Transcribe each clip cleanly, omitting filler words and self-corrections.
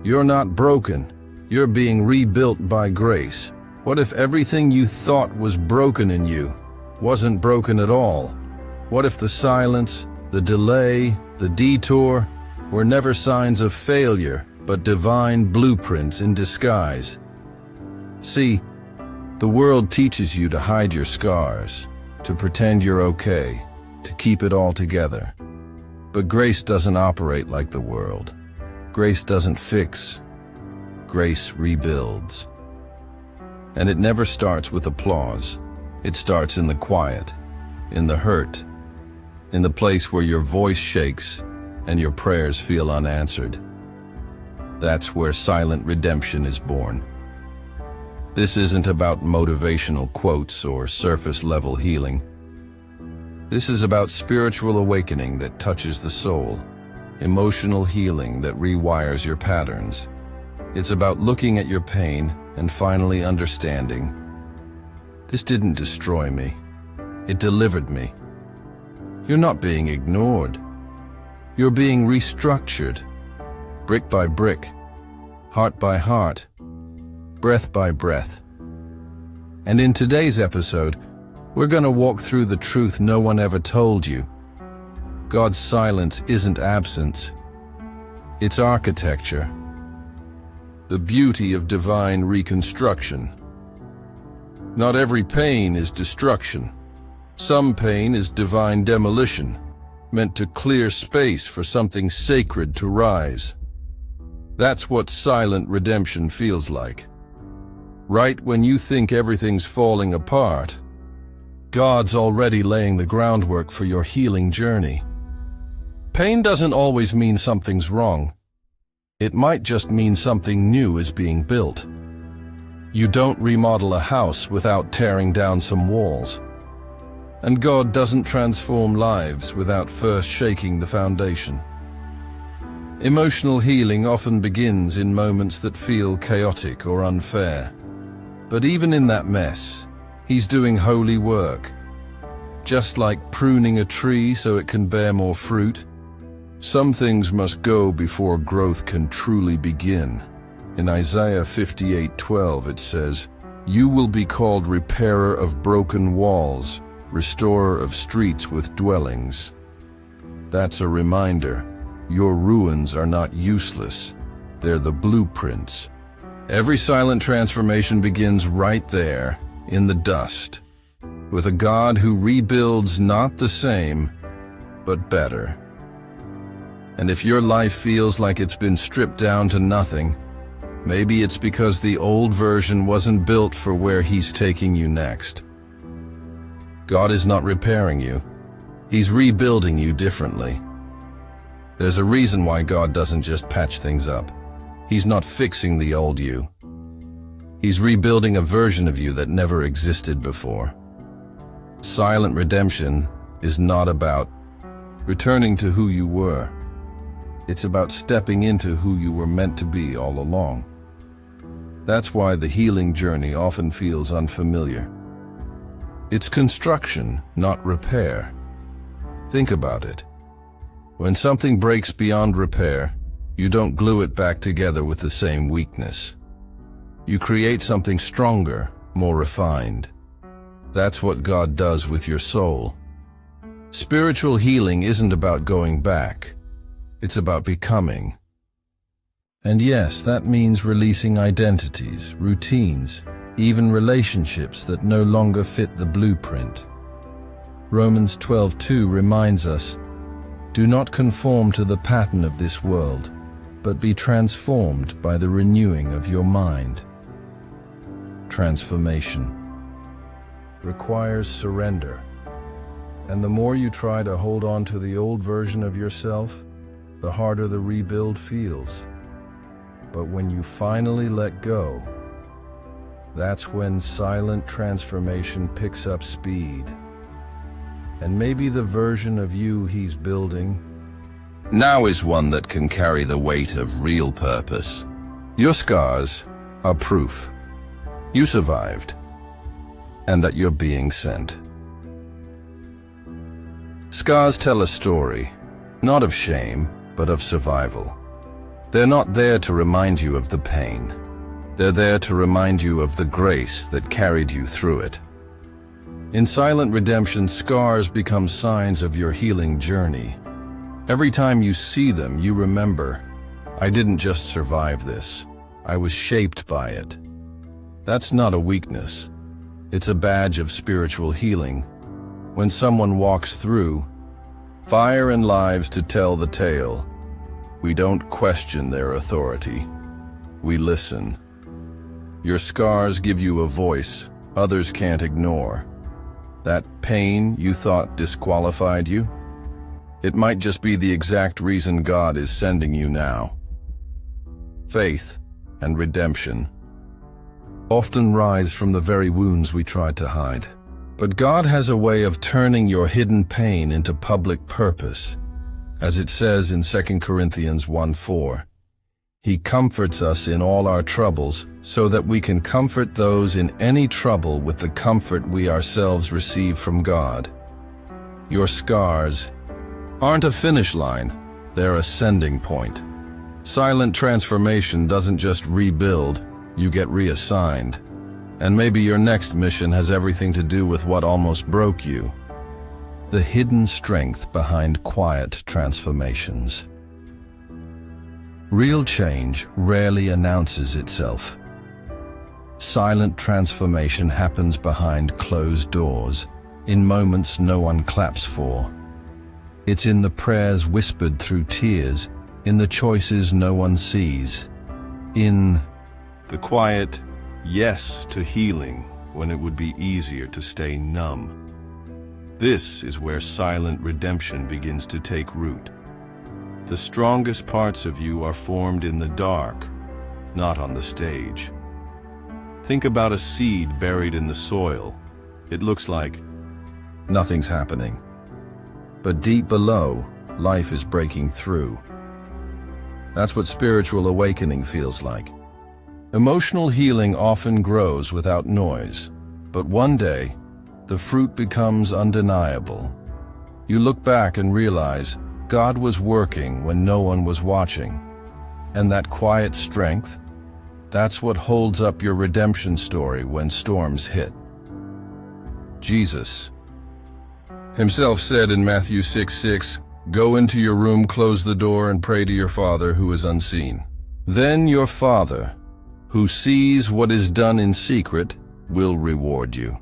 You're not broken. You're being rebuilt by grace. What if everything you thought was broken in you wasn't broken at all? What if the silence, the delay, the detour were never signs of failure, but divine blueprints in disguise? See, the world teaches you to hide your scars, to pretend you're okay, to keep it all together. But grace doesn't operate like the world. Grace doesn't fix. Grace rebuilds. And it never starts with applause. It starts in the quiet, in the hurt, in the place where your voice shakes and your prayers feel unanswered. That's where silent redemption is born. This isn't about motivational quotes or surface-level healing. This is about spiritual awakening that touches the soul, emotional healing that rewires your patterns. It's about looking at your pain and finally understanding. This didn't destroy me. It delivered me. You're not being ignored. You're being restructured, brick by brick, heart by heart, breath by breath. And in today's episode, we're going to walk through the truth no one ever told you. God's silence isn't absence. It's architecture. The beauty of divine reconstruction. Not every pain is destruction. Some pain is divine demolition, meant to clear space for something sacred to rise. That's what silent redemption feels like. Right when you think everything's falling apart, God's already laying the groundwork for your healing journey. Pain doesn't always mean something's wrong. It might just mean something new is being built. You don't remodel a house without tearing down some walls. And God doesn't transform lives without first shaking the foundation. Emotional healing often begins in moments that feel chaotic or unfair. But even in that mess, He's doing holy work. Just like pruning a tree so it can bear more fruit, some things must go before growth can truly begin. In Isaiah 58:12 it says, "You will be called repairer of broken walls, restorer of streets with dwellings." That's a reminder. Your ruins are not useless. They're the blueprints. Every silent transformation begins right there, in the dust, with a God who rebuilds not the same, but better. And if your life feels like it's been stripped down to nothing, maybe it's because the old version wasn't built for where He's taking you next. God is not repairing you. He's rebuilding you differently. There's a reason why God doesn't just patch things up. He's not fixing the old you. He's rebuilding a version of you that never existed before. Silent redemption is not about returning to who you were. It's about stepping into who you were meant to be all along. That's why the healing journey often feels unfamiliar. It's construction, not repair. Think about it. When something breaks beyond repair, you don't glue it back together with the same weakness. You create something stronger, more refined. That's what God does with your soul. Spiritual healing isn't about going back. It's about becoming. And yes, that means releasing identities, routines, even relationships that no longer fit the blueprint. Romans 12:2 reminds us, "Do not conform to the pattern of this world, but be transformed by the renewing of your mind." Transformation requires surrender. And the more you try to hold on to the old version of yourself, the harder the rebuild feels. But when you finally let go, that's when silent transformation picks up speed. And maybe the version of you He's building now is one that can carry the weight of real purpose. Your scars are proof you survived and that you're being sent. Scars tell a story, not of shame, but of survival. They're not there to remind you of the pain. They're there to remind you of the grace that carried you through it. In silent redemption, scars become signs of your healing journey. Every time you see them, you remember, I didn't just survive this. I was shaped by it. That's not a weakness. It's a badge of spiritual healing. When someone walks through fire and lives to tell the tale, we don't question their authority. We listen. Your scars give you a voice others can't ignore. That pain you thought disqualified you? It might just be the exact reason God is sending you now. Faith and redemption often rise from the very wounds we tried to hide. But God has a way of turning your hidden pain into public purpose. As it says in 2 Corinthians 1:4, He comforts us in all our troubles so that we can comfort those in any trouble with the comfort we ourselves receive from God. Your scars aren't a finish line, they're a sending point. Silent transformation doesn't just rebuild, you get reassigned. And maybe your next mission has everything to do with what almost broke you. The hidden strength behind quiet transformations. Real change rarely announces itself. Silent transformation happens behind closed doors, in moments no one claps for. It's in the prayers whispered through tears, in the choices no one sees, in the quiet yes to healing when it would be easier to stay numb. This is where silent redemption begins to take root. The strongest parts of you are formed in the dark, not on the stage. Think about a seed buried in the soil. It looks like nothing's happening. But deep below, life is breaking through. That's what spiritual awakening feels like. Emotional healing often grows without noise, but one day, the fruit becomes undeniable. You look back and realize God was working when no one was watching. And that quiet strength, that's what holds up your redemption story when storms hit. Jesus Himself said in Matthew 6:6, "Go into your room, close the door, and pray to your Father who is unseen. Then your Father, who sees what is done in secret, will reward you."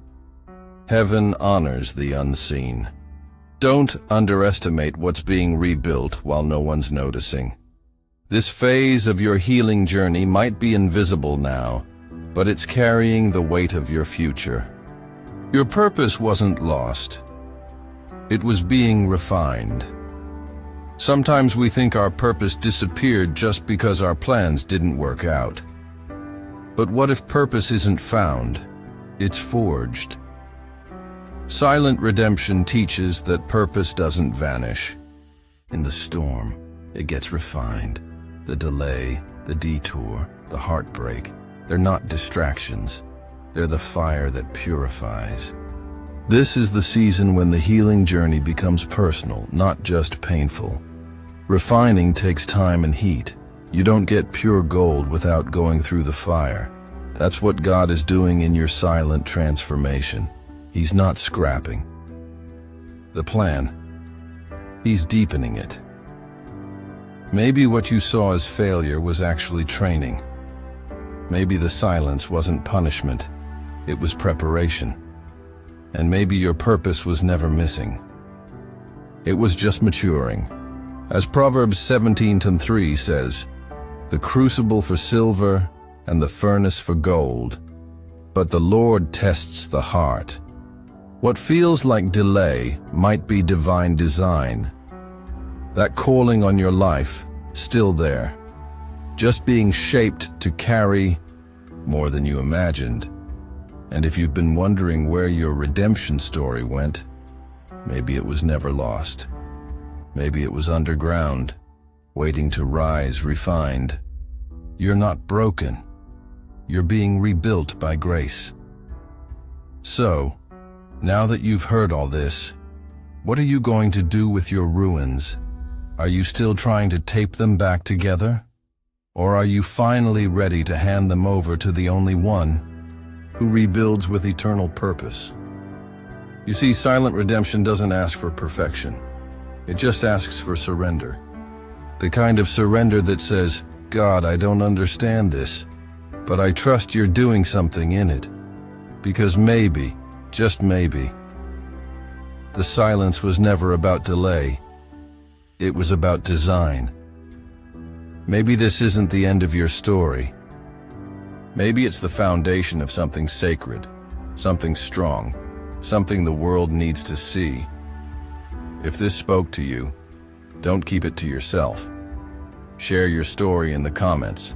Heaven honors the unseen. Don't underestimate what's being rebuilt while no one's noticing. This phase of your healing journey might be invisible now, but it's carrying the weight of your future. Your purpose wasn't lost. It was being refined. Sometimes we think our purpose disappeared just because our plans didn't work out. But what if purpose isn't found? It's forged. Silent redemption teaches that purpose doesn't vanish. In the storm, it gets refined. The delay, the detour, the heartbreak, they're not distractions. They're the fire that purifies. This is the season when the healing journey becomes personal, not just painful. Refining takes time and heat. You don't get pure gold without going through the fire. That's what God is doing in your silent transformation. He's not scrapping the plan. He's deepening it. Maybe what you saw as failure was actually training. Maybe the silence wasn't punishment. It was preparation. And maybe your purpose was never missing. It was just maturing. As Proverbs 17:3 says, "The crucible for silver and the furnace for gold, but the Lord tests the heart." What feels like delay might be divine design. That calling on your life, still there, just being shaped to carry more than you imagined. And if you've been wondering where your redemption story went, maybe it was never lost. Maybe it was underground, waiting to rise refined. You're not broken. You're being rebuilt by grace. So, now that you've heard all this, what are you going to do with your ruins? Are you still trying to tape them back together? Or are you finally ready to hand them over to the only one who rebuilds with eternal purpose? You see, silent redemption doesn't ask for perfection. It just asks for surrender. The kind of surrender that says, God, I don't understand this, but I trust you're doing something in it. Because maybe, just maybe, the silence was never about delay. It was about design. Maybe this isn't the end of your story. Maybe it's the foundation of something sacred, something strong, something the world needs to see. If this spoke to you, don't keep it to yourself. Share your story in the comments.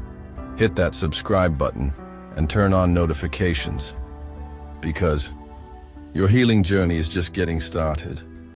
Hit that subscribe button and turn on notifications. Because your healing journey is just getting started.